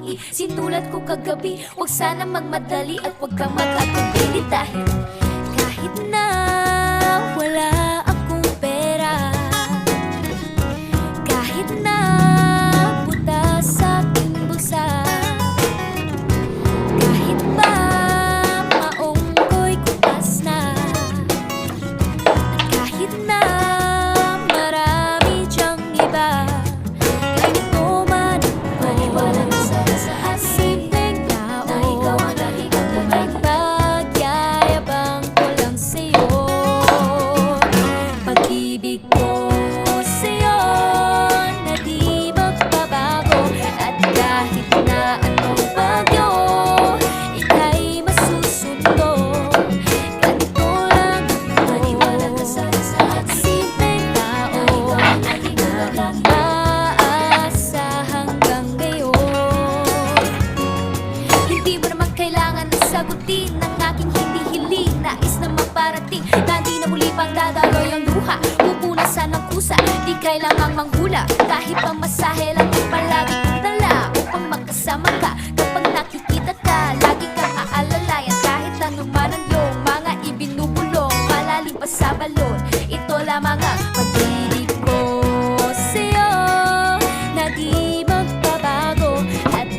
isinulat ko kagabi. Huwag sana magmadali at huwag kang mag-atubili. Dahil kahit na wala akong pera, kahit na butas sa aking bulsa, kahit pa maong ko'y kupas na, at kahit na marami diyang iba, ganito man ako, maniwala ka sa simpleng tao na ikaw ang dahilan na may pagyayabang ko lang sa'yo. Pag-ibig ko sa'yo na di magbabago, at kahit na anong bagyo ika'y masusundo. Ganito lang ako, maniwala ka sa simpleng tao na umaasa hanggang ngayon. Hindi mo naman kailangan na sagutin ang aking hinihiling. Nais na maparating na di na muli pang dadaloy ang luha, pupunasan ng kusa, di kailangang manghula. Kahit pamasahe lang ay palagi kong dala upang makasama ka. Kapag nakikita ka, lagi kang aalalayan. Kahit anuman ang iyong mga ibinubulong, malalim pa sa balon, ito lamang ang pag-ibig ko sa'yo na di magbabago. At